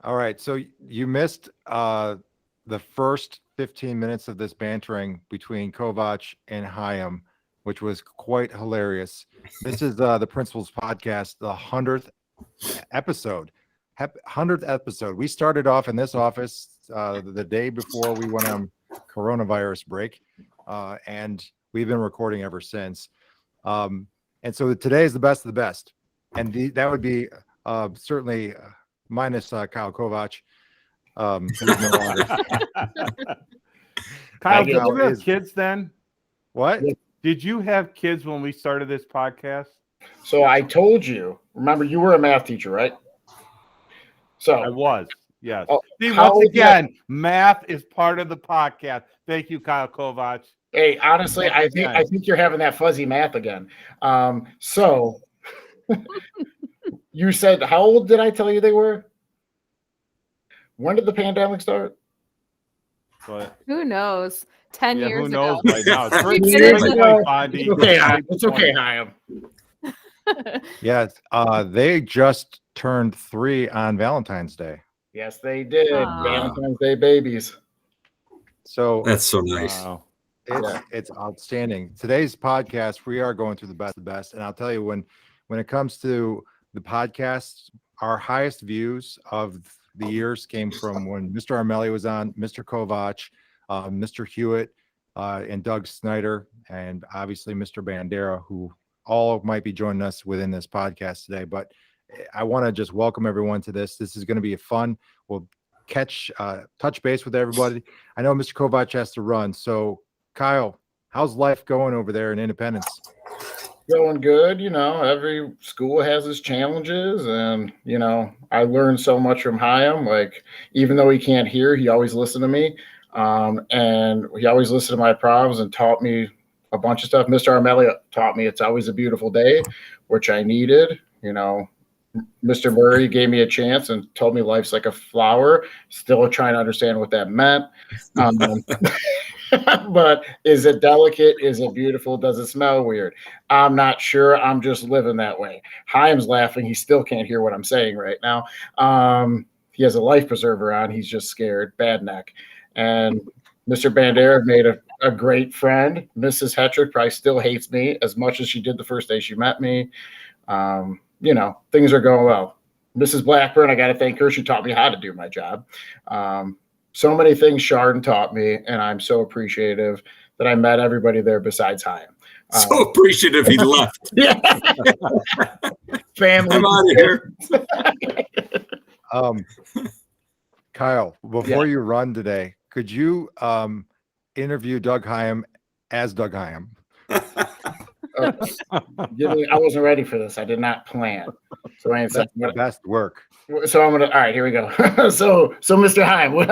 All right. So you missed the first 15 minutes of this bantering between Kovac and Chaim, which was quite hilarious. This is the Principals Podcast, the 100th episode. 100th episode. We started off in this office the day before we went on coronavirus break, and we've been recording ever since. And so today is the best of the best, and that would be certainly minus Kyle Kovac. He's no longer. Kyle, did you have kids then? What? Did you have kids when we started this podcast? So I told you. Remember, you were a math teacher, right? So I was. Yes. Oh, See, once again, math is part of the podcast. Thank you, Kyle Kovac. Hey, honestly, I think you're having that fuzzy math again. So you said, how old did I tell you they were? When did the pandemic start? But who knows? 10 years who ago. knows right now? It's okay, Chaim. Yes, they just turned 3 on Valentine's Day. Yes, they did. Aww. Valentine's Day babies. So that's so nice. Wow. It's outstanding. Today's podcast, we are going through the best of the best, and I'll tell you when it comes to the podcasts, our highest views of the years came from when Mr. Armelli was on, Mr. Kovac, Mr. Hewitt, and Doug Snyder, and obviously Mr. Bandera, who all might be joining us within this podcast today. But I want to just welcome everyone to this. This is going to be fun. We'll touch base with everybody. I know Mr. Kovac has to run. So, Kyle, how's life going over there in Independence? Going good. You know, every school has its challenges, and you know, I learned so much from Chaim. Like, even though he can't hear, he always listened to me, and he always listened to my problems and taught me a bunch of stuff. Mr. Armelli taught me it's always a beautiful day, which I needed. You know, Mr. Murray gave me a chance and told me life's like a flower. Still trying to understand what that meant. But is it delicate? Is it beautiful? Does it smell weird? I'm not sure. I'm just living that way. Chaim's laughing. He still can't hear what I'm saying right now. He has a life preserver on. He's just scared. Bad neck. And Mr. Bandera made a great friend. Mrs. Hetrick probably still hates me as much as she did the first day she met me. You know, things are going well. Mrs. Blackburn, I got to thank her. She taught me how to do my job. So many things Chardon taught me, and I'm so appreciative that I met everybody there besides Chaim. So appreciative he left. Yeah. Family. I'm out of here. Kyle, before you run today, could you interview Doug Chaim as Doug Chaim? I wasn't ready for this. I did not plan. So That's the best work. So I'm gonna. All right, here we go. so Mr. Chaim, what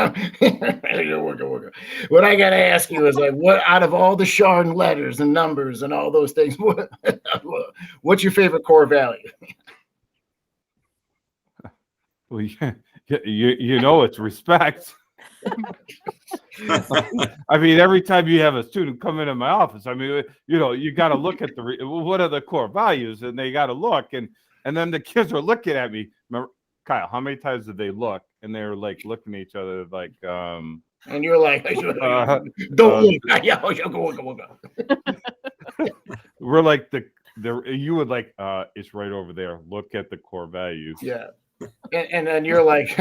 I gotta ask you is like, what out of all the Chardon letters and numbers and all those things, what's your favorite core value? Well, you know, it's respect. I mean, every time you have a student come into my office, I mean, you know, you got to look at what are the core values, and they got to look, and then the kids are looking at me. Remember, Kyle, how many times did they look? And they were like looking at each other, like, and you're like, don't look. We're like you would like, it's right over there. Look at the core values. Yeah. And then you're like,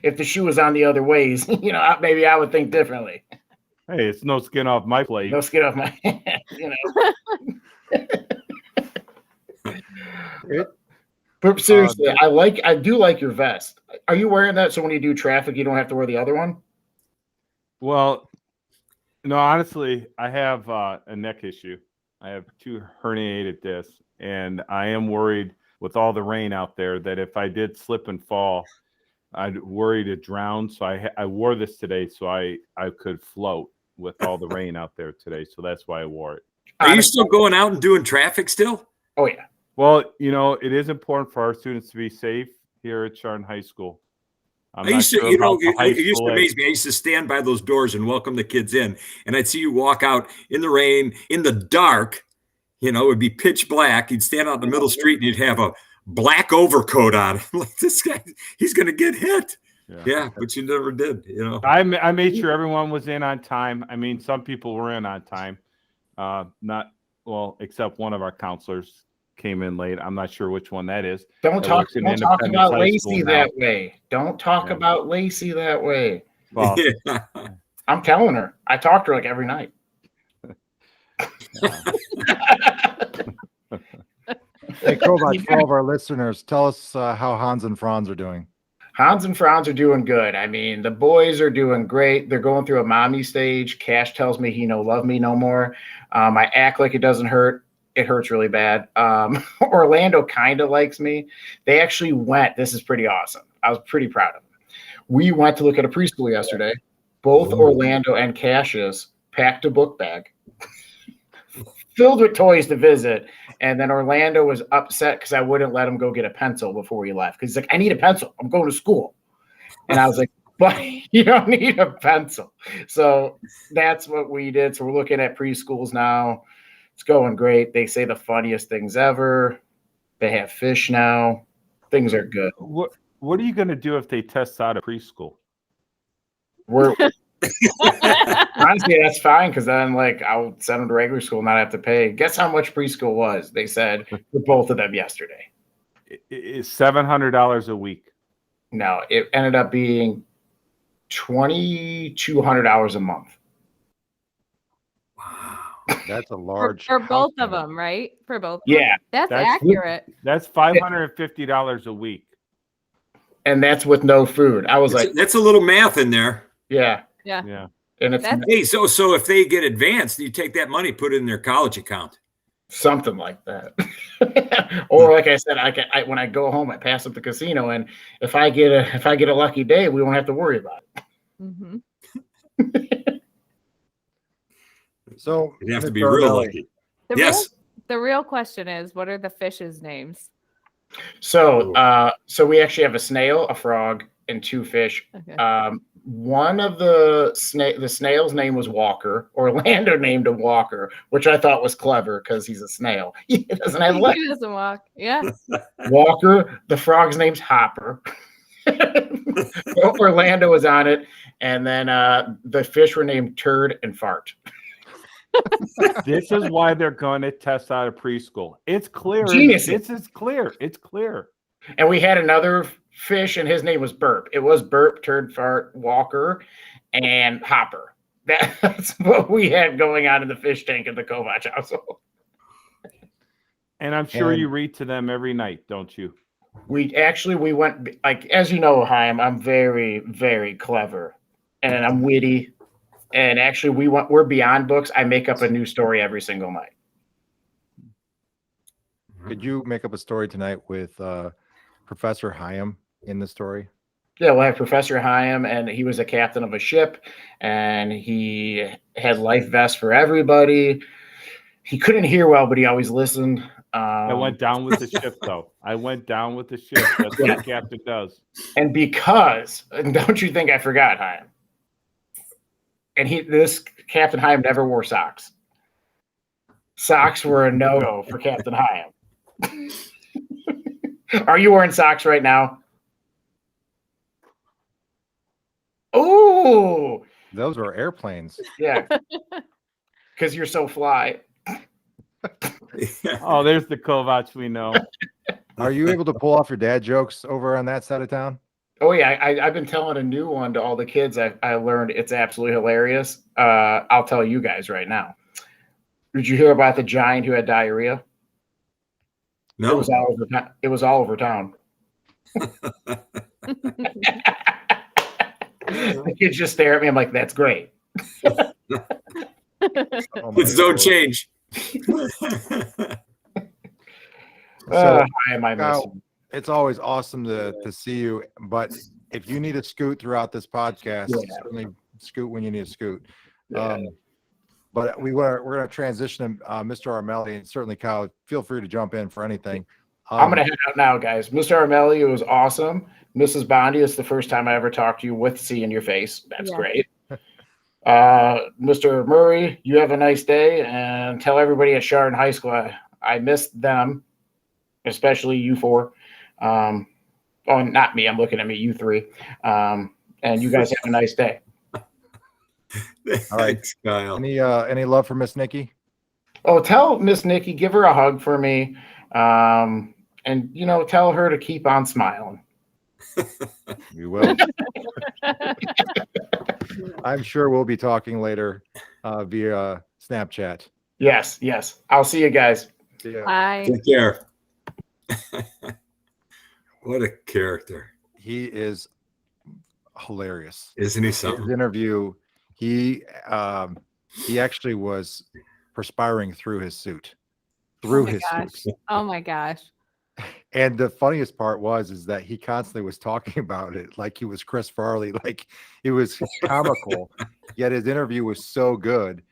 if the shoe was on the other ways, you know, maybe I would think differently. Hey, it's no skin off my plate. No skin off my hand, you know. But seriously, I do like your vest. Are you wearing that so when you do traffic, you don't have to wear the other one? Well, no, honestly, I have a neck issue. I have 2 herniated discs, and I am worried with all the rain out there that if I did slip and fall, I'd worry to drown. So I wore this today so I could float with all the rain out there today. So that's why I wore it. Are you still going out and doing traffic still? Oh, yeah. Well, you know, it is important for our students to be safe here at Chardon High School. It used to amaze me. I used to stand by those doors and welcome the kids in, and I'd see you walk out in the rain, in the dark, You know, it would be pitch black. He'd stand out in the middle of the street and he'd have a black overcoat on. Like, this guy, he's going to get hit. Yeah, but you never did, you know. I made sure everyone was in on time. I mean, some people were in on time. Except one of our counselors came in late. I'm not sure which one that is. Don't talk about Lacey that way. Don't talk about Lacey that way. Well, I'm telling her. I talk to her like every night. Hey, Kovac, for all of our listeners, tell us how Hans and Franz are doing. Hans and Franz are doing good. I mean, the boys are doing great. They're going through a mommy stage. Cash tells me he no love me no more. I act like it doesn't hurt. It hurts really bad. Orlando kind of likes me. They actually went. This is pretty awesome. I was pretty proud of them. We went to look at a preschool yesterday. Both Orlando and Cassius packed a book bag filled with toys to visit. And then Orlando was upset because I wouldn't let him go get a pencil before he left. Because he's like, I need a pencil. I'm going to school. And I was like, but you don't need a pencil. So that's what we did. So we're looking at preschools now. It's going great. They say the funniest things ever. They have fish now. Things are good. What are you going to do if they test out of preschool? Honestly, that's fine, because then I'll send them to regular school and not have to pay. Guess how much preschool was? They said for both of them yesterday. It's $700 a week. No, it ended up being $2,200 a month. That's a large for both of them, right? For both. Yeah, that's accurate. That's $550 a week, and that's with no food. I was that's a little math in there. Yeah. And it's hey, so if they get advanced, you take that money, put it in their college account, something like that. Or like I said, I when I go home, I pass up the casino, and if I get a lucky day, we won't have to worry about it. Mm-hmm. So you have to be real lucky. The real question is, what are the fish's names? So we actually have a snail, a frog, and two fish. Okay. One of the snail's name was Walker. Orlando named him Walker, which I thought was clever because he's a snail. He doesn't have legs. He doesn't walk. Yeah. Walker. The frog's name's Hopper. Orlando was on it, and then the fish were named Turd and Fart. This is why they're going to test out of preschool. It's clear. Geniuses. It's clear. It's clear. And we had another fish, and his name was Burp. It was Burp, Turd, Fart, Walker, and Hopper. That's what we had going on in the fish tank at the Kovac household. And I'm sure you read to them every night, don't you? We went, as you know, Chaim, I'm very, very clever, and I'm witty. And actually, we're beyond books. I make up a new story every single night. Could you make up a story tonight with Professor Chaim in the story? Yeah, we'll have Professor Chaim, and he was a captain of a ship, and he had life vests for everybody. He couldn't hear well, but he always listened. I went down with the ship, though. I went down with the ship. That's what the captain does. And don't you think I forgot, Chaim? And this Captain Chaim never wore socks. Socks were a no-go for Captain Chaim. Are you wearing socks right now? Oh, those were airplanes. Yeah, because you're so fly. Oh, there's the Kovac we know. Are you able to pull off your dad jokes over on that side of town? Oh yeah, I've been telling a new one to all the kids. I learned it's absolutely hilarious. I'll tell you guys right now. Did you hear about the giant who had diarrhea? No. It was all over town. The kids just stare at me. I'm like, that's great. Kids don't change. It's always awesome to see you, but if you need to scoot throughout this podcast, certainly scoot when you need to scoot. But we're going to transition to Mr. Armelli, and certainly Kyle, feel free to jump in for anything. I'm going to head out now, guys. Mr. Armelli, it was awesome. Mrs. Bondi, it's the first time I ever talked to you with C in your face. That's great. Mr. Murray, you have a nice day, and tell everybody at Chardon High School I missed them, especially you four. Oh, not me. I'm looking at me, you three. And you guys have a nice day. All right. Thanks, Kyle. Any love for Miss Nikki? Oh, tell Miss Nikki, give her a hug for me. And, tell her to keep on smiling. We will. I'm sure we'll be talking later via Snapchat. Yes. I'll see you guys. See ya. Bye. Take care. What a character. He is hilarious. Isn't he His something? interview, he actually was perspiring through his suit. Suit. Oh my gosh. And the funniest part is that he constantly was talking about it like he was Chris Farley, like it was comical. Yet his interview was so good.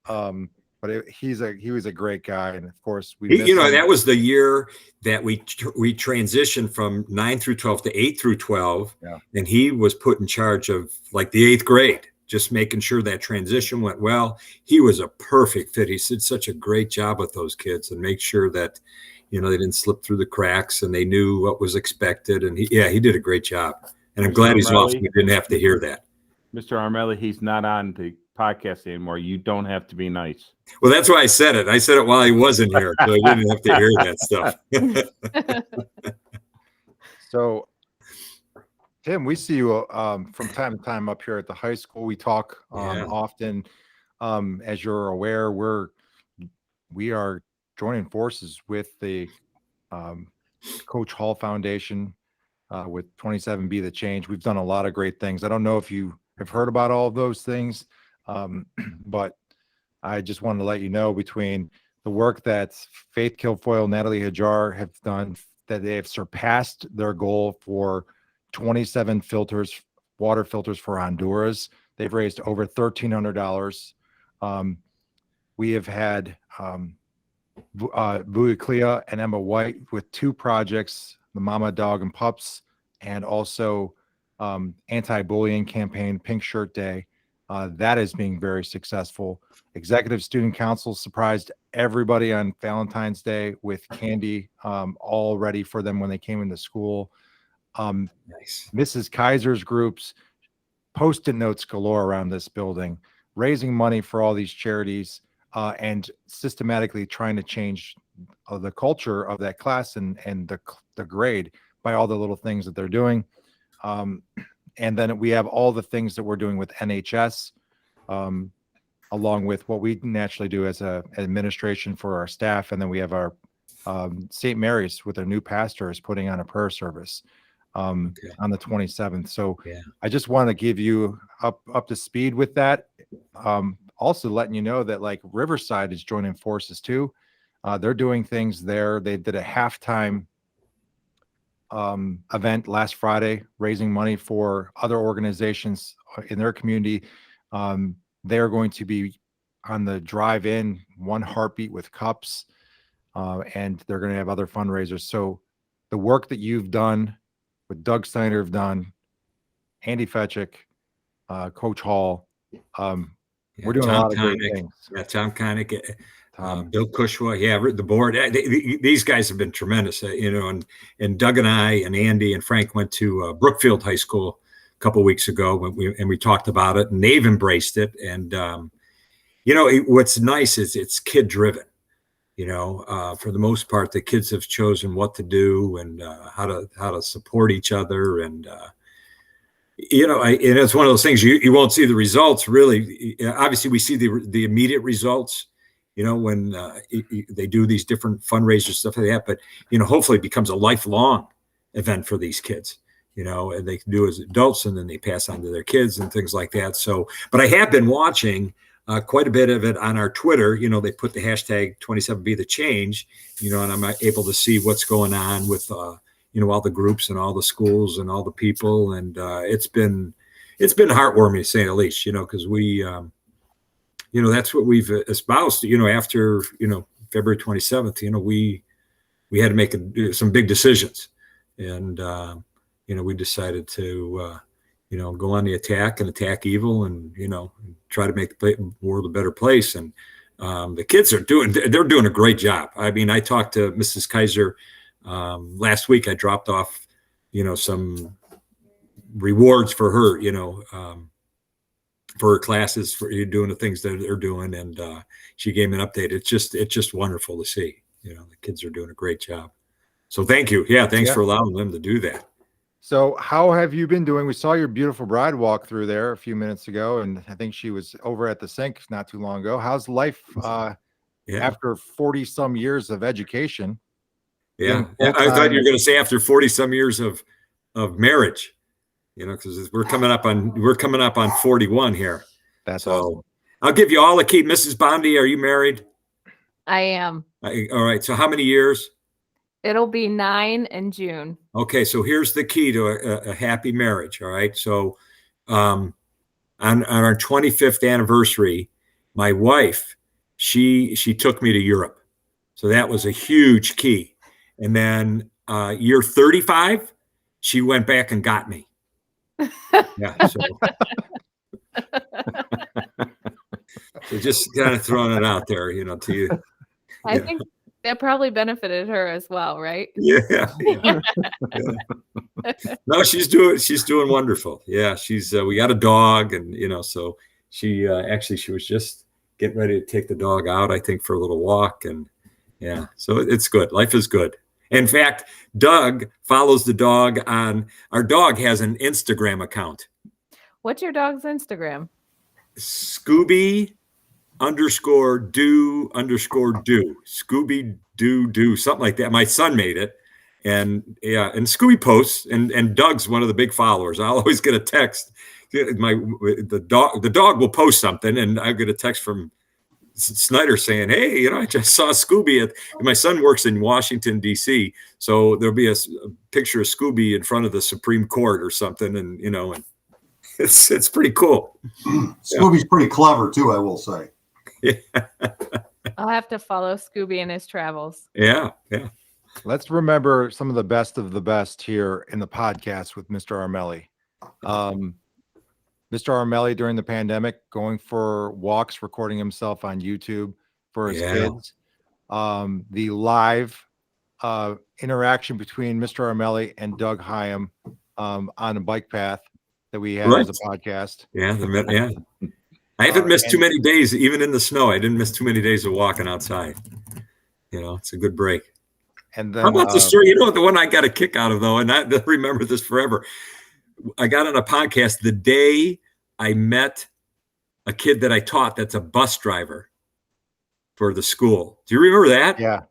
But he was a great guy, and of course that was the year that we transitioned from 9 through 12 to 8 through 12, and he was put in charge of like the 8th grade, just making sure that transition went well. He was a perfect fit. He did such a great job with those kids and make sure that they didn't slip through the cracks and they knew what was expected. And he did a great job. And I'm glad he's off. So we didn't have to hear that. Mr. Armelli, he's not on the podcast anymore. You don't have to be nice. Well, that's why I said it. I said it while he wasn't here, so I didn't have to hear that stuff. So, Tim, we see you from time to time up here at the high school. We talk often. As you're aware, we are joining forces with the Coach Hall Foundation with 27B The Change. We've done a lot of great things. I don't know if you have heard about all of those things, but I just wanted to let you know, between the work that Faith Kilfoyle, Natalie Hajar have done, that they have surpassed their goal for 27 water filters for Honduras. They've raised over $1,300. We have had Vui Clea and Emma White with 2 projects, the Mama Dog and Pups, and also anti-bullying campaign, Pink Shirt Day. That is being very successful. Executive Student Council surprised everybody on Valentine's Day with candy all ready for them when they came into school. Nice. Mrs. Kaiser's groups, Post-it notes galore around this building, raising money for all these charities, and systematically trying to change the culture of that class and the grade by all the little things that they're doing. And then we have all the things that we're doing with NHS, along with what we naturally do as an administration for our staff. And then we have our St. Mary's with their new pastor is putting on a prayer service on the 27th. So I just want to give you up to speed with that. Also letting you know that like Riverside is joining forces too. They're doing things there. They did a halftime event last Friday, raising money for other organizations in their community. They're going to be on the drive-in One Heartbeat with Cups, and they're going to have other fundraisers. So the work that you've done, with Doug Steiner have done, Andy Fetchick, Coach Hall, we're doing a lot of great things. Tom Connick, Bill Cushwa, the board. These guys have been tremendous, and Doug and I and Andy and Frank went to Brookfield High School a couple of weeks ago, and we talked about it, and they've embraced it. And what's nice is it's kid driven. For the most part, the kids have chosen what to do and how to support each other, and and it's one of those things you won't see the results really. Obviously, we see the immediate results, when they do these different fundraisers, stuff like that. But hopefully, it becomes a lifelong event for these kids. And they can do as adults, and then they pass on to their kids and things like that. So, but I have been watching quite a bit of it on our Twitter. They put the hashtag 27B The Change. And I'm able to see what's going on with all the groups and all the schools and all the people, and it's been heartwarming to say the least. Because we, that's what we've espoused. After February 27th, we had to make some big decisions, and we decided to go on the attack and attack evil, and try to make the world a better place. And the kids they're doing a great job. I mean, I talked to Mrs. Kaiser last week. I dropped off some rewards for her, for her classes, for doing the things that they're doing, and she gave me an update. It's just wonderful to see. The kids are doing a great job. So thank you. Yeah, thanks for allowing them to do that. So how have you been doing? We saw your beautiful bride walk through there a few minutes ago, and I think she was over at the sink not too long ago. How's life after 40 some years of education? Yeah, I thought you were going to say after 40 some years of marriage, because we're coming up on 41 here. That's so awesome. I'll give you all a key. Mrs. Bondi, are you married? I am. All right. So how many years? It'll be 9 in June. Okay. So here's the key to a happy marriage. All right. So on our 25th anniversary, my wife, she took me to Europe. So that was a huge key. And then year 35, she went back and got me. Yeah. So just kind of throwing it out there, to you. I think that probably benefited her as well, right? Yeah. No, she's doing wonderful. Yeah, we got a dog, and so she was just getting ready to take the dog out, I think, for a little walk, and yeah, so it's good. Life is good. In fact, Doug follows the dog our dog has an Instagram account. What's your dog's Instagram? Scooby _do Scooby do something like that. My son made it, and Scooby posts, and Doug's one of the big followers. I'll always get a text. The dog will post something, and I get a text from Steiner saying, "Hey, I just saw Scooby." My son works in Washington D.C., so there'll be a picture of Scooby in front of the Supreme Court or something, and and it's pretty cool. Scooby's pretty clever too, I will say. Yeah. I'll have to follow Scooby in his travels. Yeah. Let's remember some of the best here in the podcast with Mr. Armelli. Mr. Armelli during the pandemic, going for walks, recording himself on YouTube for his kids. The live interaction between Mr. Armelli and Doug Hyam on a bike path that we had as a podcast. Yeah. I haven't missed too many days, even in the snow. I didn't miss too many days of walking outside. It's a good break. And then, how about the story? The one I got a kick out of, though, and I remember this forever. I got on a podcast the day I met a kid that I taught that's a bus driver for the school. Do you remember that? Yeah.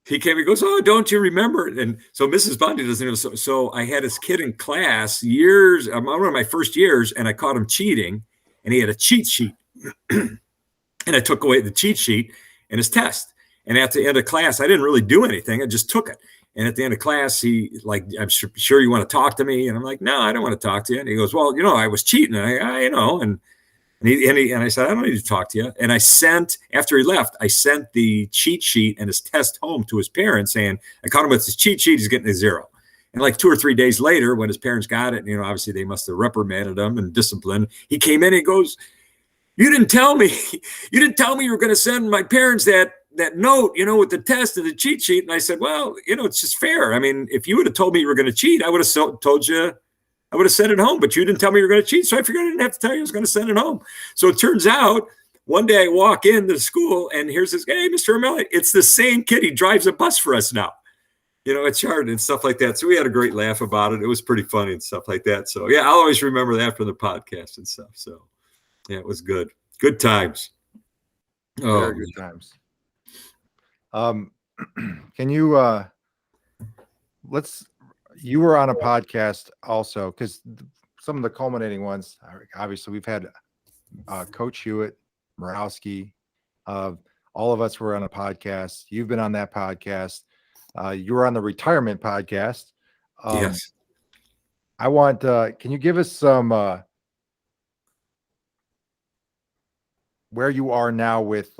He came and goes, "Oh, don't you remember?" And so Mrs. Bundy doesn't know. So I had this kid in class one of my first years, and I caught him cheating, and he had a cheat sheet. And I took away the cheat sheet and his test. And at the end of class, I didn't really do anything. I just took it. And at the end of class, he "I'm sure you want to talk to me?" And I'm like, "No, I don't want to talk to you." And he goes, "Well, I was cheating." And I And I said, "I don't need to talk to you." And after he left, I sent the cheat sheet and his test home to his parents, saying, "I caught him with his cheat sheet. He's getting a 0. And like 2 or 3 days later, when his parents got it, obviously they must have reprimanded him and disciplined. He came in and he goes, "You didn't tell me. You didn't tell me you were going to send my parents that note, with the test and the cheat sheet." And I said, "Well, it's just fair. I mean, if you would have told me you were going to cheat, I would have told you, I would have sent it home, but you didn't tell me you were going to cheat. So I figured I didn't have to tell you I was going to send it home." So it turns out one day I walk into the school and here's this, "Hey, Mr. Armelli, it's the same kid. He drives a bus for us now, at Chardon," and stuff like that. So we had a great laugh about it. It was pretty funny and stuff like that. So yeah, I'll always remember that from the podcast and stuff. So yeah, it was good. Good times. Very good times. Can you you were on a podcast also, because some of the culminating ones, obviously we've had Coach Hewitt, Murawski, all of us were on a podcast. You've been on that podcast. You were on the retirement podcast. Yes. I want, can you give us some, where you are now with,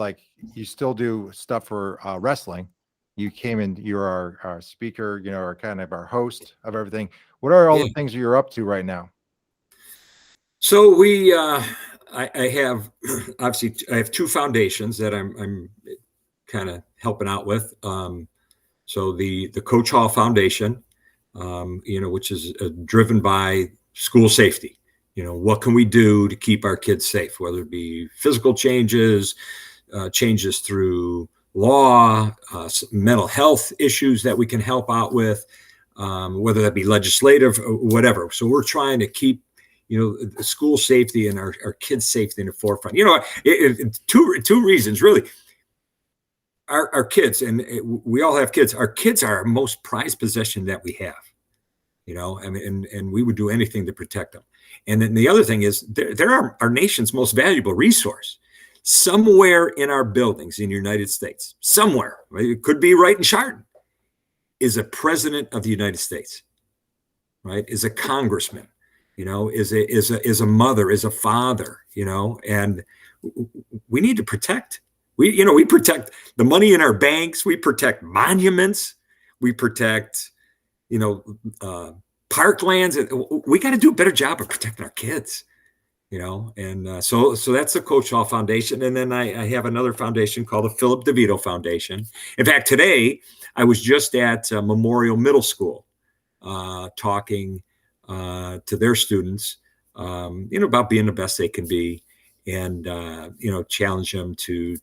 you still do stuff for wrestling. You came in, you're our speaker, our kind of our host of everything. What are all the things you're up to right now? So I have obviously I have two foundations that I'm kind of helping out with. So the Coach Hall Foundation, which is driven by school safety. What can we do to keep our kids safe, whether it be physical changes, changes through law, mental health issues that we can help out with, whether that be legislative or whatever. So we're trying to keep, the school safety and our kids' safety in the forefront. Two reasons really. Our kids, and we all have kids. Our kids are our most prized possession that we have. And we would do anything to protect them. And then the other thing is they're our nation's most valuable resource. Somewhere in our buildings in the United States, somewhere, it could be right in Chardon, is a president of the United States, right? Is a congressman, is a mother, is a father, and we need to protect. We protect the money in our banks. We protect monuments. We protect, parklands. We got to do a better job of protecting our kids, and so that's the Coach Hall Foundation. And then I have another foundation called the Philip Devito Foundation. In fact, today I was just at Memorial Middle School talking to their students, about being the best they can be, and challenge them to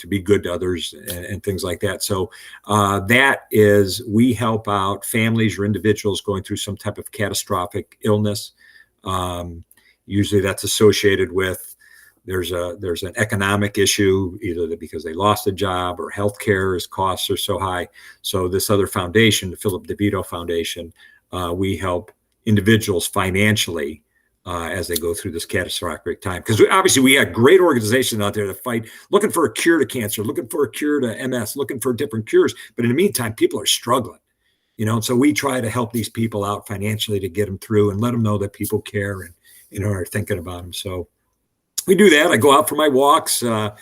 be good to others and things like that. So that is, we help out families or individuals going through some type of catastrophic illness. Usually that's associated with there's an economic issue, either because they lost a job or healthcare costs are so high. So this other foundation, the Philip DeVito Foundation, we help individuals financially as they go through this catastrophic time. Because obviously we have great organizations out there that fight, looking for a cure to cancer, looking for a cure to MS, looking for different cures. But in the meantime, people are struggling, and so we try to help these people out financially to get them through and let them know that people care and, are thinking about them. So we do that. I go out for my walks. Me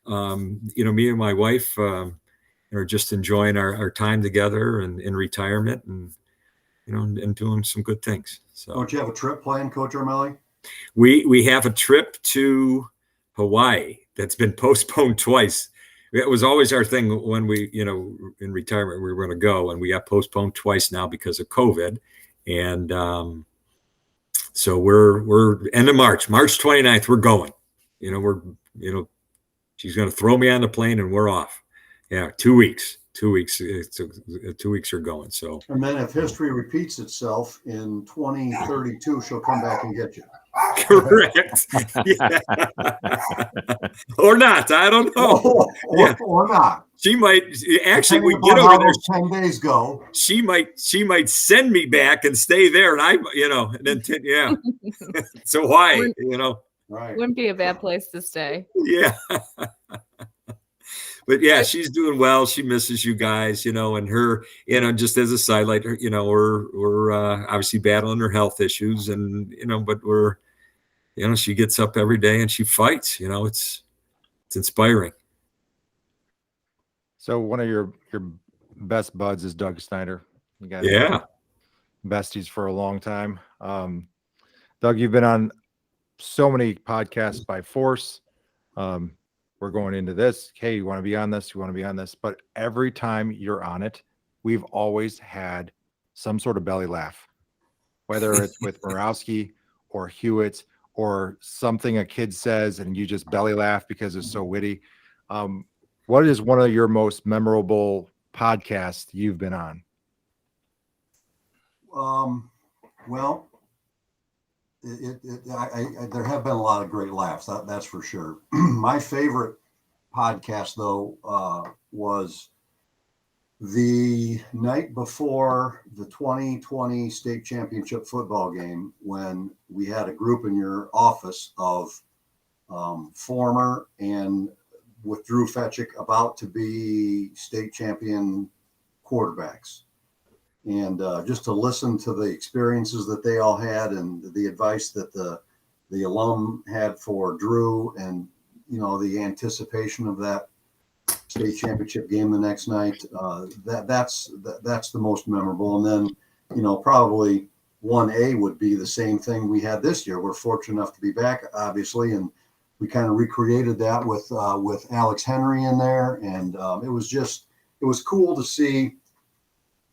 and my wife are just enjoying our time together and in retirement and, and doing some good things. So Don't you have a trip planned, Coach Armelli? We have a trip to Hawaii that's been postponed twice. It was always our thing when we, in retirement, we were going to go, and we got postponed twice now because of COVID. And so we're end of March 29th, we're going. She's going to throw me on the plane and we're off. Yeah, 2 weeks. 2 weeks. 2 weeks are going. So, And then if history repeats itself in 2032, she'll come back and get you. Correct. Yeah. Or not. I don't know. Or not. She might actually. Depending We get upon over how there. those 10 days go. She might send me back and stay there, and and then yeah. So why, Right. Wouldn't be a bad place to stay. Yeah. But yeah, she's doing well. She misses you guys, and her, just as a sidelight, we're obviously battling her health issues, and but we're, she gets up every day and she fights. It's inspiring. So one of your best buds is Doug Steiner. You guys Yeah. besties for a long time. Doug, you've been on so many podcasts by force. We're going into this. Hey, you want to be on this? You want to be on this? But every time you're on it, we've always had some sort of belly laugh, whether it's with Borowski or Hewitt or something a kid says and you just belly laugh because it's so witty. What is one of your most memorable podcasts you've been on? Well, there have been a lot of great laughs. That's for sure. My favorite podcast, though, was the night before the 2020 state championship football game, when we had a group in your office of former and with Drew Fetchick about to be state champion quarterbacks. And just to listen to the experiences that they all had and the advice that the alum had for Drew, and the anticipation of that state championship game the next night, that's the most memorable. And then probably 1A would be the same thing we had this year. We're fortunate enough to be back, obviously, and we kind of recreated that with Alex Henry in there, and it was cool to see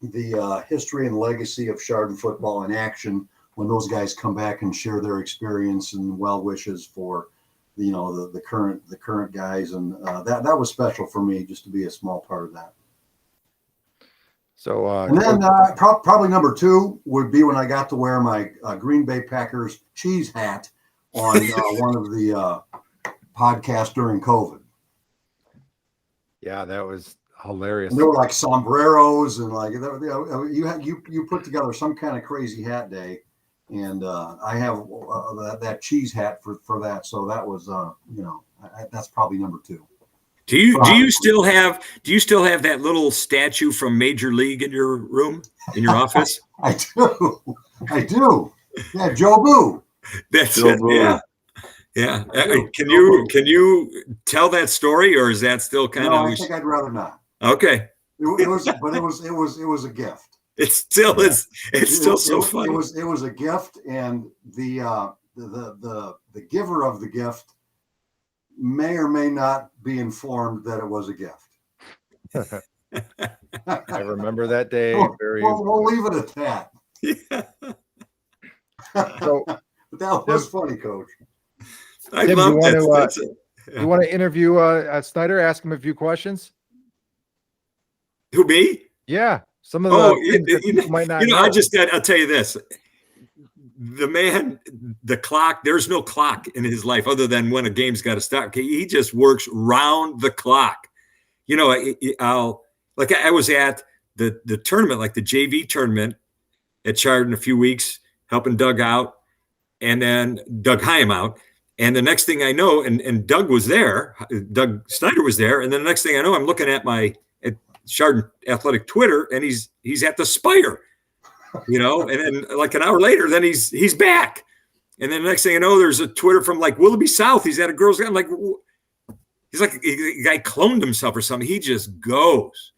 the history and legacy of Chardon football in action when those guys come back and share their experience and well wishes for the current guys, and that was special for me just to be a small part of that. So and then probably number 2 would be when I got to wear my Green Bay Packers cheese hat on one of the podcasts during COVID. yeah, that was hilarious. And there were like sombreros and like you put together some kind of crazy hat day, and I have that cheese hat for that. So that was that's probably number 2. Do you still have that little statue from Major League in your room, in your office? I do. Yeah, Joe Boo. That's Joe it. Boo. Yeah. Yeah. Can you tell that story, or is that still kind No, of? I think I'd rather not. Okay. It was a gift. It's still so funny. It was a gift, and the giver of the gift may or may not be informed that it was a gift. I remember that day very. We'll leave it at that. Yeah. So, but that was funny, Coach. I Tim, love you that. want to you want to interview Snyder? Ask him a few questions. Who, me? Yeah, some of the things that people might not know. I'll tell you this. The man, the clock, there's no clock in his life other than when a game's got to start. Okay, he just works round the clock. I was at the tournament, like the JV tournament at Chardon a few weeks, helping Doug out, and then Doug Hyam out. And the next thing I know, and Doug was there, Doug Steiner was there, and then the next thing I know, I'm looking at Chardon Athletic Twitter, and he's at the Spire, and then like an hour later, then he's back, and then the next thing I know, there's a Twitter from like Willoughby South. He's at a girls' game. Like he's like a guy cloned himself or something. He just goes,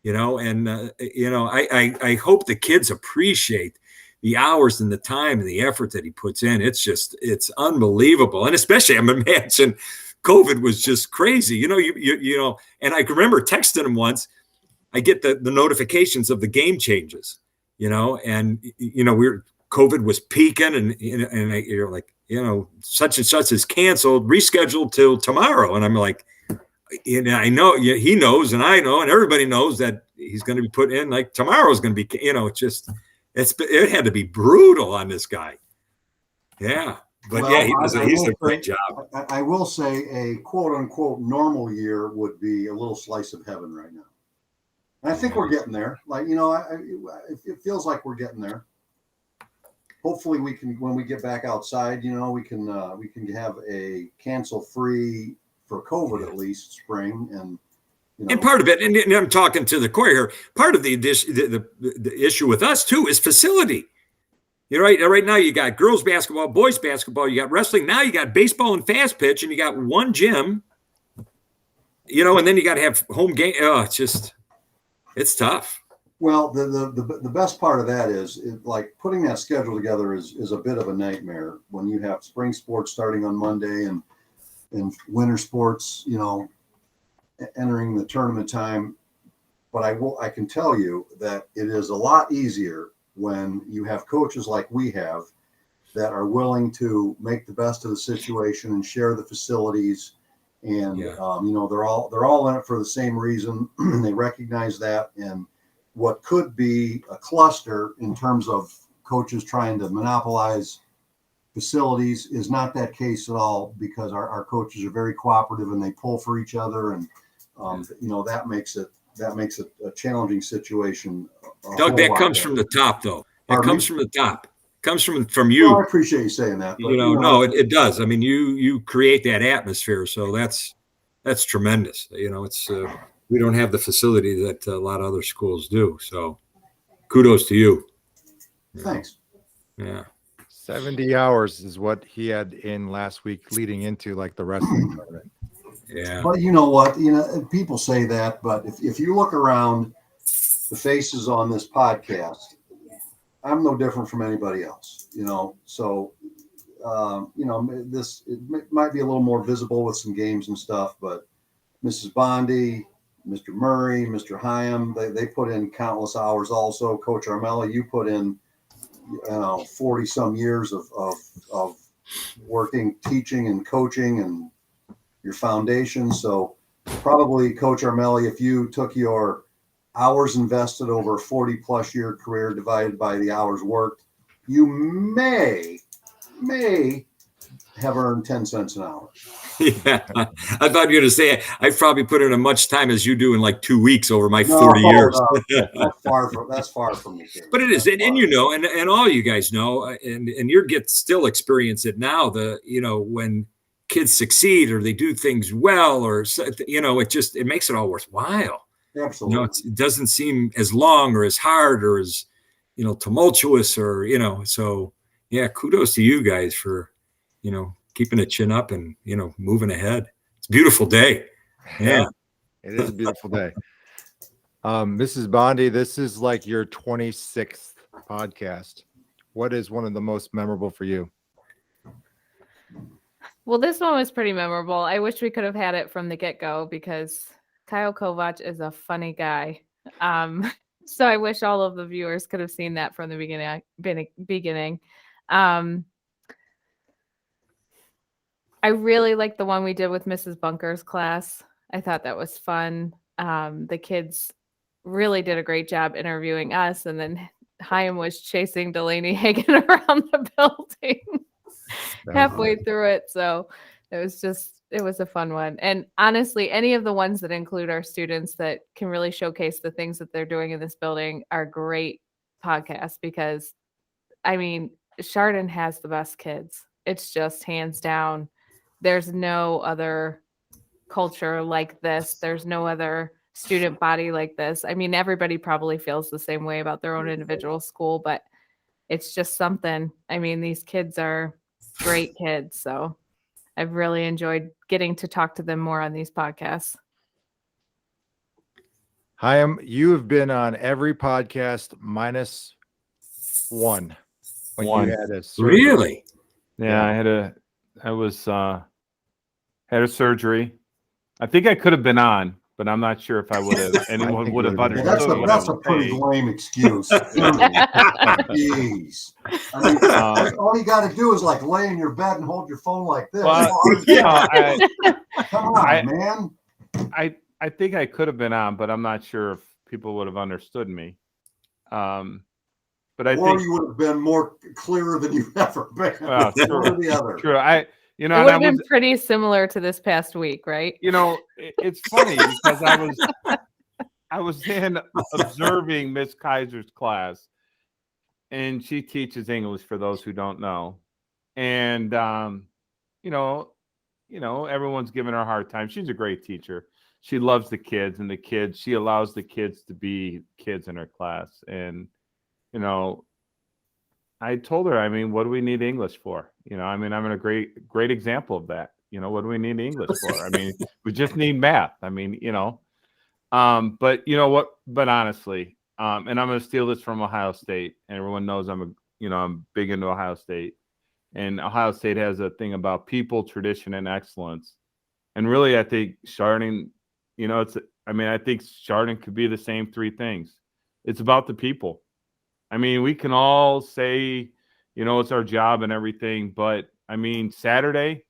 and I hope the kids appreciate the hours and the time and the effort that he puts in. It's unbelievable, and especially I'm imagining COVID was just crazy. And I can remember texting him once. I get the notifications of the game changes, and COVID was peaking, and you're like, such and such is canceled, rescheduled till tomorrow, and I'm like, I know he knows, and I know, and everybody knows that he's going to be put in like tomorrow's going to be, it had to be brutal on this guy. Yeah, but he's a great job. I will say a quote unquote normal year would be a little slice of heaven right now. And I think we're getting there. Like, it feels like we're getting there. Hopefully we can, when we get back outside, we can have a cancel-free for COVID at least spring. And part of it, and I'm talking to the core here, part of the issue with us too is facility. Right now you got girls basketball, boys basketball, you got wrestling, now you got baseball and fast pitch, and you got one gym, and then you got to have home game. Oh, it's tough. Well, the best part of that is like putting that schedule together is a bit of a nightmare when you have spring sports starting on Monday and winter sports, entering the tournament time. But I can tell you that it is a lot easier when you have coaches like we have that are willing to make the best of the situation and share the facilities. And, they're all in it for the same reason. They recognize that. And what could be a cluster in terms of coaches trying to monopolize facilities is not that case at all, because our coaches are very cooperative and they pull for each other. And, that makes it a challenging situation. Doug, that comes from the top, though. It comes from the top. Comes from you. Well, I appreciate you saying that. But, no, it does. I mean, you create that atmosphere, so that's tremendous. It's we don't have the facility that a lot of other schools do. So, kudos to you. Thanks. Yeah. 70 hours is what he had in last week, leading into like the wrestling tournament. Yeah. But you know what? People say that, but if you look around the faces on this podcast, I'm no different from anybody else, so, might be a little more visible with some games and stuff, but Mrs. Bondi, Mr. Murray, Mr. Hyam, they put in countless hours also. Coach Armelli, you put in, 40 some years of working, teaching and coaching and your foundation. So probably Coach Armelli, if you took your hours invested over a 40 plus year career divided by the hours worked, you may have earned 10 cents an hour. Yeah, I thought you were going to say I probably put in as much time as you do in like 2 weeks over my 40 years. No, that's far from the case. But it is, and and all you guys know, and you still experience it now. When kids succeed or they do things well, or it makes it all worthwhile. Absolutely. It doesn't seem as long or as hard or as tumultuous or So yeah, kudos to you guys for keeping a chin up and moving ahead. It's a beautiful day. Yeah, it is a beautiful day. Mrs. Bondi, this is like your 26th podcast. What is one of the most memorable for you? Well, this one was pretty memorable. I wish we could have had it from the get-go because Kyle Kovac is a funny guy. So I wish all of the viewers could have seen that from the beginning. I really liked the one we did with Mrs. Bunker's class. I thought that was fun. The kids really did a great job interviewing us, and then Chaim was chasing Delaney Hagen around the building halfway through it. So it was a fun one. And honestly, any of the ones that include our students that can really showcase the things that they're doing in this building are great podcasts because, Chardon has the best kids. It's just hands down. There's no other culture like this. There's no other student body like this. Everybody probably feels the same way about their own individual school, but it's just something. These kids are great kids. So I've really enjoyed getting to talk to them more on these podcasts. Chaim, you have been on every podcast minus one. When you had a surgery. Really? Yeah, I had a surgery. I think I could have been on, but I'm not sure if I would have. Anyone would have understood. That's a pretty lame excuse. Jeez. All you got to do is lay in your bed and hold your phone like this. Come on, man. I think I could have been on, but I'm not sure if people would have understood me. But I think you would have been more clearer than you've ever been. True. One or the other. True. It would have been pretty similar to this past week, right? It's funny because I was in observing Miss Kaiser's class, and she teaches English for those who don't know. And everyone's giving her a hard time. She's a great teacher. She loves the kids, and she allows the kids to be kids in her class. And I told her, what do we need English for? I'm a great example of that. What do we need English for? We just need math. But but honestly, and I'm going to steal this from Ohio State. And everyone knows I'm big into Ohio State. And Ohio State has a thing about people, tradition, and excellence. And really, I think Chardon, I think Chardon could be the same three things. It's about the people. We can all say, it's our job and everything, but Saturday,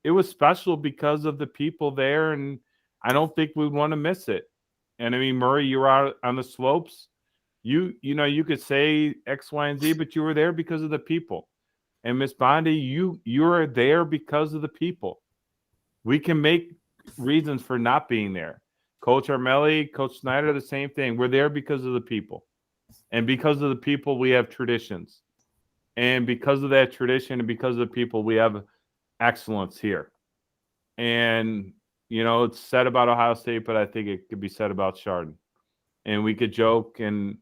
it was special because of the people there, and I don't think we'd want to miss it. And Murray, you were out on the slopes. You could say X, Y, and Z, but you were there because of the people. And Miss Bondi, you are there because of the people. We can make reasons for not being there. Coach Armelli, Coach Steiner, the same thing. We're there because of the people. And because of the people, we have traditions. And because of that tradition and because of the people, we have excellence here. And, it's said about Ohio State, but I think it could be said about Chardon. And we could joke and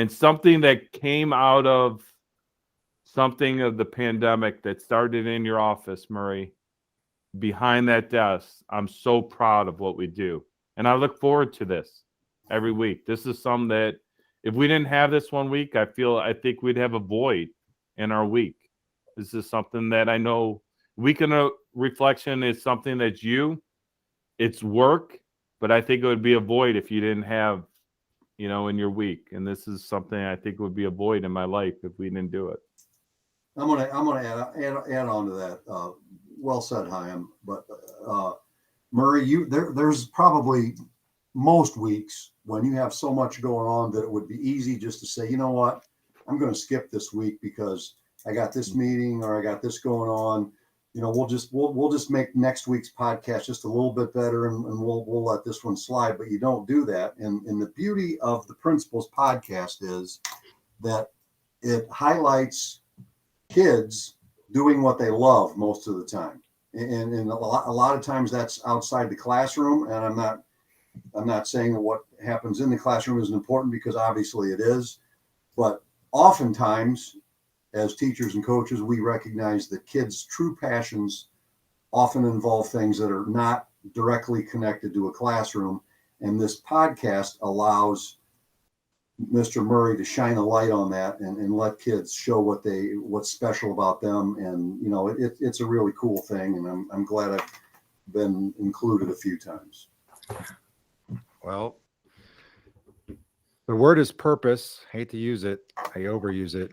something that came out of something of the pandemic that started in your office, Murray, behind that desk. I'm so proud of what we do. And I look forward to this every week. This is something that if we didn't have this 1 week, I think we'd have a void in our week. This is something that I know weekend of reflection is something that it's work, but I think it would be a void if you didn't have, in your week. And this is something I think would be a void in my life if we didn't do it. I'm gonna add on to that. Well said, Chaim. But Murray, there's probably most weeks when you have so much going on that it would be easy just to say, you know what, I'm going to skip this week because I got this meeting or I got this going on. We'll just make next week's podcast just a little bit better, and we'll let this one slide. But you don't do that. And the beauty of the Principals podcast is that it highlights kids doing what they love most of the time. And a lot of times that's outside the classroom. And I'm not saying that what happens in the classroom isn't important, because obviously it is. But oftentimes, as teachers and coaches, we recognize that kids' true passions often involve things that are not directly connected to a classroom. And this podcast allows Mr. Murray to shine a light on that and let kids show what's special about them. And, it's a really cool thing. And I'm glad I've been included a few times. Well, the word is purpose. Hate to use it. I overuse it.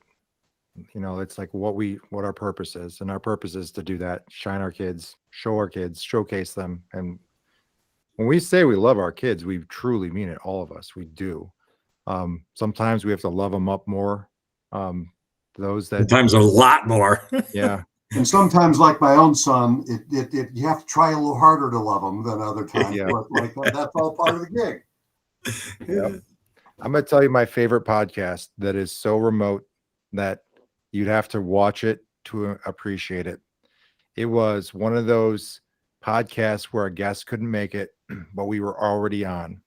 It's like what our purpose is. And our purpose is to do that. Shine our kids, show our kids, showcase them. And when we say we love our kids, we truly mean it. All of us, we do. Sometimes we have to love them up more. Sometimes a lot more. Yeah. And sometimes, like my own son, you have to try a little harder to love them than other times. Yeah. But that's all part of the gig. Yep. I'm going to tell you my favorite podcast that is so remote that you'd have to watch it to appreciate it. It was one of those podcasts where a guest couldn't make it, but we were already on.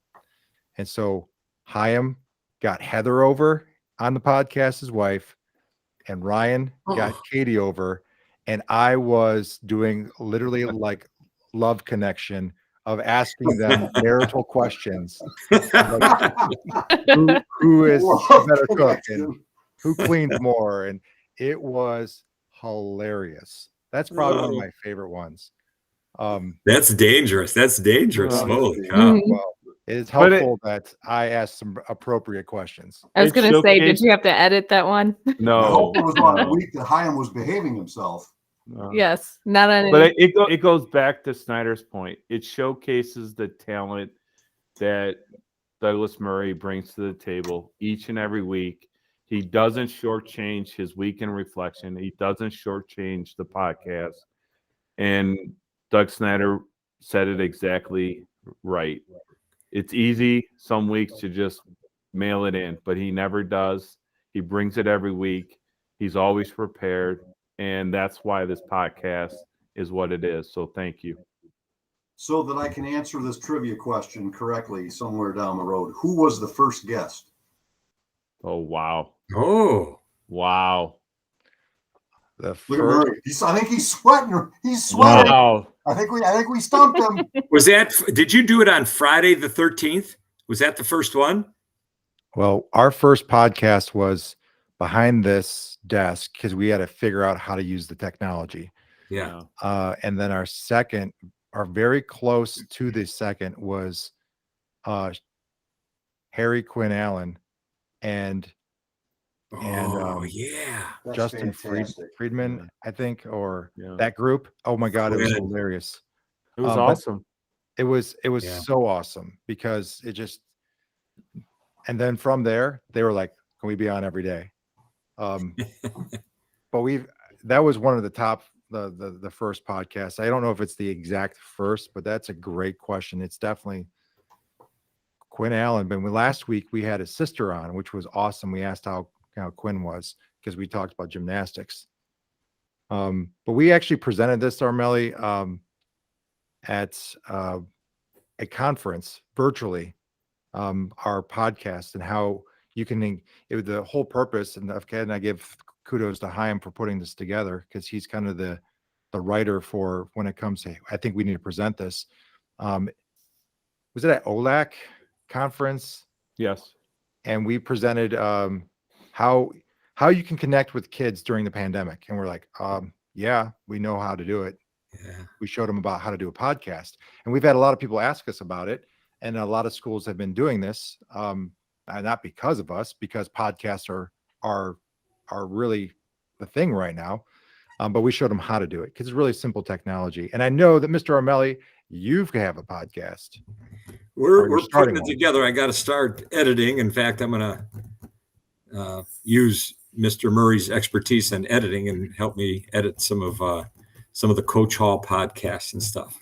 And so Chaim got Heather over on the podcast, his wife, and Ryan got Katie over. And I was doing literally like love connection of asking them marital questions. Like, who is better cook and who cleans more? And it was hilarious. That's probably one of my favorite ones. That's dangerous. Holy cow. Mhm. Well, it is helpful that I asked some appropriate questions. I was It going to say, did showcased- you have to edit that one? I No. hope it was on a no, week that Chaim was behaving himself. no. Yes, not on But any. it goes back to Snyder's point. It showcases the talent that Douglas Murray brings to the table each and every week. He doesn't shortchange his week in reflection. He doesn't shortchange the podcast. And Doug Snyder said it exactly right. It's easy some weeks to just mail it in, but he never does. He brings it every week. He's always prepared. And that's why this podcast is what it is. So thank you. So that I can answer this trivia question correctly somewhere down the road. Who was the first guest? Oh, wow. Oh, Wow. The Look at first, Murray. I think he's sweating. He's sweating. Wow. I think we stumped him. did you do it on Friday the 13th? Was that the first one? well, our first podcast was behind this desk because we had to figure out how to use the technology. Yeah. And then our very close to the second was Harry Quinn Allen and Oh, yeah. That's Justin fantastic. Friedman, I think, or Yeah. that group. Oh my God, it was Quinn. hilarious. It was But awesome. it was Yeah. so awesome because it just, and then from there they were like, can we be on every day? But that was one of the top, the first podcast. I don't know if it's the exact first, but that's a great question. It's definitely Quinn Allen. But last week we had his sister on, which was awesome. We asked how Quinn was because we talked about gymnastics. But we actually presented this, Armelli, at a conference virtually, our podcast and how you can, the whole purpose. And again, I give kudos to Chaim for putting this together because he's kind of the writer for when it comes to, I think we need to present this. Was it at OLAC conference? Yes. and we presented how you can connect with kids during the pandemic. And we're like, yeah, we know how to do it. Yeah. We showed them about how to do a podcast, and we've had a lot of people ask us about it. And a lot of schools have been doing this, not because of us, because podcasts are really the thing right now. But we showed them how to do it because it's really simple technology. And I know that Mr. Armelli, you have a podcast. We're you're putting starting it one. together. I got to start editing. In fact, I'm going to use Mr. Murray's expertise in editing and help me edit some of the Coach Hall podcasts and stuff.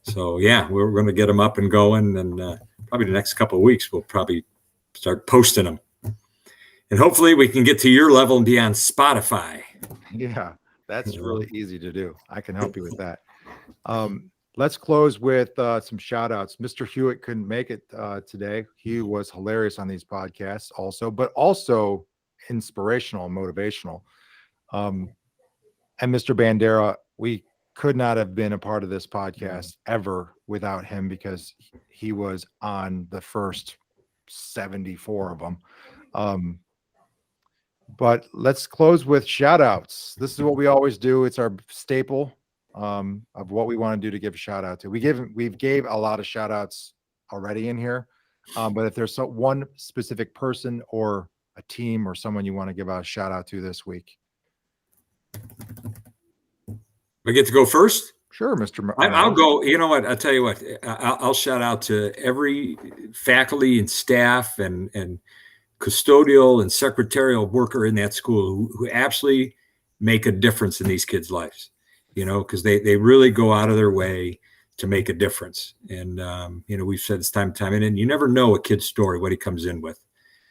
So yeah, we're going to get them up and going, and probably the next couple of weeks we'll probably start posting them. And hopefully we can get to your level and be on Spotify. Yeah, that's really easy to do. I can help you with that. Let's close with some shout outs. Mr. Hewitt couldn't make it today. He was hilarious on these podcasts but also inspirational and motivational. And Mr. Bandera, we could not have been a part of this podcast ever without him, because he was on the first 74 of them. But let's close with shout outs. This is what we always do. It's our staple of what we want to do to give a shout out to. We've gave a lot of shout outs already in here. But if there's one specific person or a team or someone you want to give a shout out to this week. I get to go first? Sure, Mr. I'll go. You know what? I'll tell you what. I'll shout out to every faculty and staff and custodial and secretarial worker in that school who absolutely make a difference in these kids' lives. You know, because they really go out of their way to make a difference. And you know, we've said this time and time, and you never know a kid's story, what he comes in with.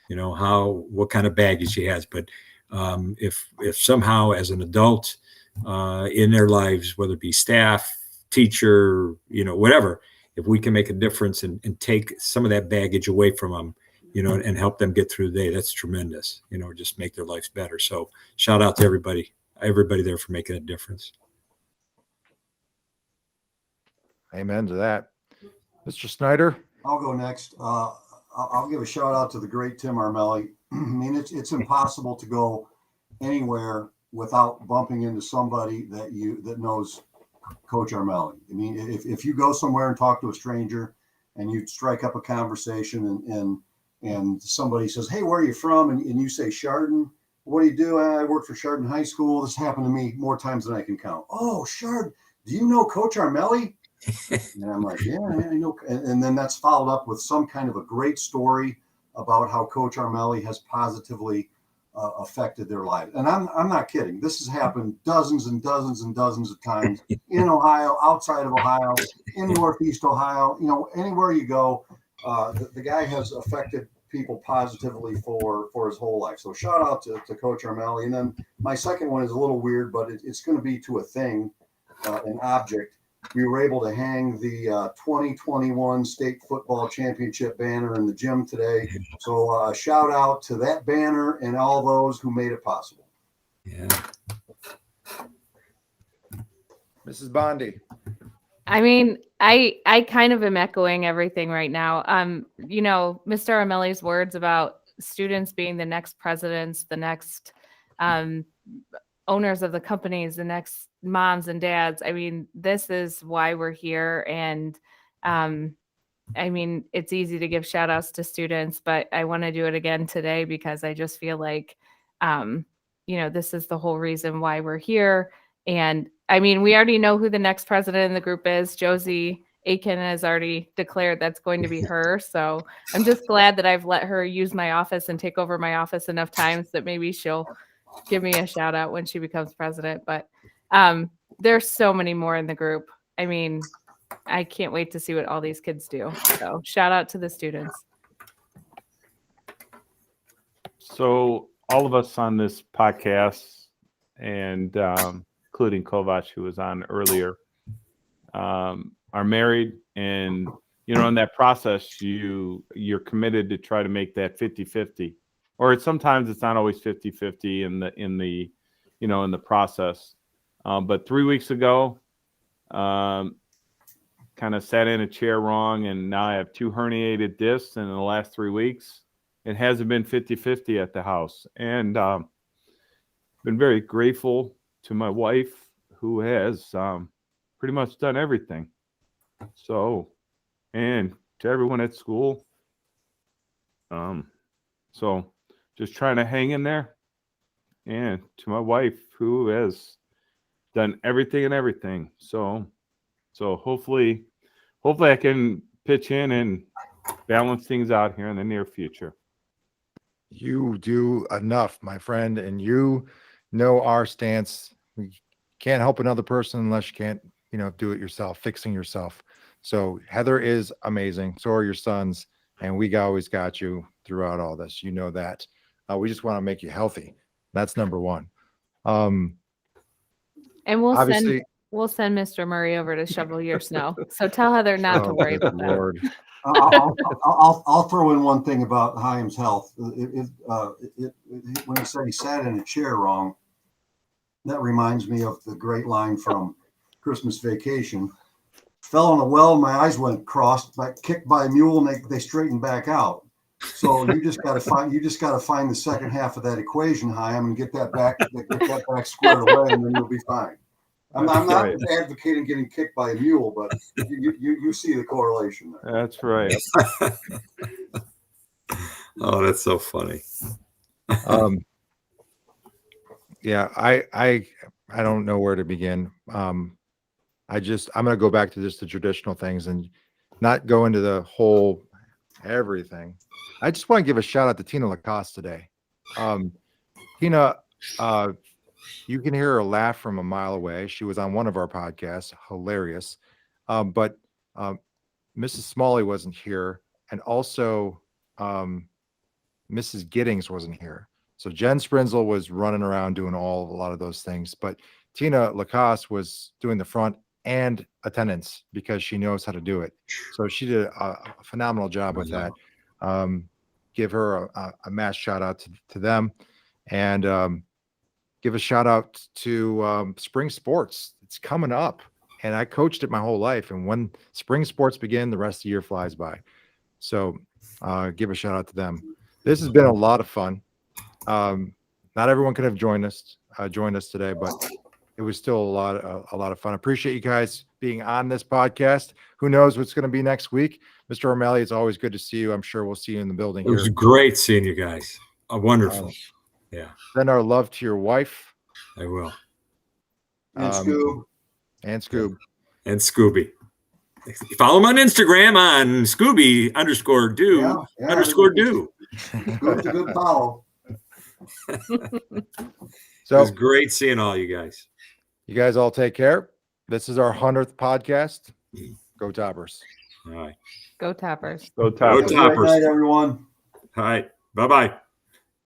You know, what kind of baggage he has. But if somehow as an adult in their lives, whether it be staff, teacher, you know, whatever, if we can make a difference and take some of that baggage away from them, you know, and help them get through the day, that's tremendous, you know, just make their lives better. So shout out to everybody there for making a difference. Amen to that. Mr. Snyder. I'll go next. I'll give a shout out to the great Tim Armelli. I mean, it's impossible to go anywhere without bumping into somebody that knows Coach Armelli. I mean, if you go somewhere and talk to a stranger and you strike up a conversation and somebody says, "Hey, where are you from?" and you say Chardon, "What do you do?" "I work for Chardon High School." This happened to me more times than I can count. "Oh, Chardon, do you know Coach Armelli?" And I'm like, "Yeah, I know." And then that's followed up with some kind of a great story about how Coach Armelli has positively affected their life. And I'm not kidding. This has happened dozens and dozens and dozens of times in Ohio, outside of Ohio, in Northeast Ohio. You know, anywhere you go, the guy has affected people positively for his whole life. So shout out to Coach Armelli. And then my second one is a little weird, but it's going to be to a thing, an object. We were able to hang the 2021 state football championship banner in the gym today. So shout out to that banner and all those who made it possible. Yeah. Mrs. Bondi. I mean, I kind of am echoing everything right now. You know, Mr. Armelli's words about students being the next presidents, the next owners of the companies, the next moms and dads. I mean, this is why we're here. And I mean, it's easy to give shout outs to students, but I want to do it again today because I just feel like, you know, this is the whole reason why we're here. And I mean, we already know who the next president in the group is. Josie Aiken has already declared that's going to be her. So I'm just glad that I've let her use my office and take over my office enough times that maybe she'll give me a shout out when she becomes president. But there's so many more in the group. I mean, I can't wait to see what all these kids do. So shout out to the students. So all of us on this podcast, and including Kovac, who was on earlier, are married. And, you know, in that process, you're committed to try to make that 50-50. Or sometimes it's not always 50-50 in the process. But 3 weeks ago, kind of sat in a chair wrong, and now I have 2 herniated discs. And in the last 3 weeks, it hasn't been 50-50 at the house. And been very grateful to my wife, who has pretty much done everything. So, and to everyone at school. So just trying to hang in there. And to my wife, who has done everything. So hopefully I can pitch in and balance things out here in the near future. You do enough, my friend, and you know our stance. We can't help another person unless you can't, do it yourself, fixing yourself. So Heather is amazing. So are your sons, and we always got you throughout all this. You know that. We just want to make you healthy. That's number one. And Obviously, we'll send Mr. Murray over to shovel your snow. So tell Heather not to oh, worry good about that. Lord. I'll throw in one thing about Chaim's health. When he said he sat in a chair wrong, that reminds me of the great line from Christmas Vacation. Fell in a well, my eyes went crossed, got kicked by a mule, and they straightened back out. So you just got to find the second half of that equation, Chaim, and get that back squared away, and then you'll be fine. I'm not advocating getting kicked by a mule, but you see the correlation there. That's right. Oh, that's so funny. Yeah, I don't know where to begin. I'm going to go back to just the traditional things and not go into the whole everything. I just want to give a shout out to Tina Lacoste today. Tina, you can hear her laugh from a mile away. She was on one of our podcasts, hilarious. But Mrs. Smalley wasn't here, and also Mrs. Giddings wasn't here. So Jen Sprinzel was running around doing a lot of those things, but Tina Lacoste was doing the front and attendance because she knows how to do it. So she did a phenomenal job with that. Give her a mass shout out to them, and give a shout out to spring sports. It's coming up, and I coached it my whole life. And when spring sports begin, the rest of the year flies by. So give a shout out to them. This has been a lot of fun. Not everyone could have joined us today, but it was still a lot of fun. I appreciate you guys being on this podcast. Who knows what's going to be next week? Mr. O'Malley, it's always good to see you. I'm sure we'll see you in the building. It was great seeing you guys. Wonderful. Yeah. Send our love to your wife. I will. And Scoob. And Scoob. And Scooby. Follow him on Instagram on Scooby_do_do. Scoob's a good follow. So it was great seeing all you guys. You guys all take care. This is our 100th podcast. Go Toppers. All right. Go Toppers. Go Toppers. Go Toppers. Good night, everyone. All right. Bye-bye.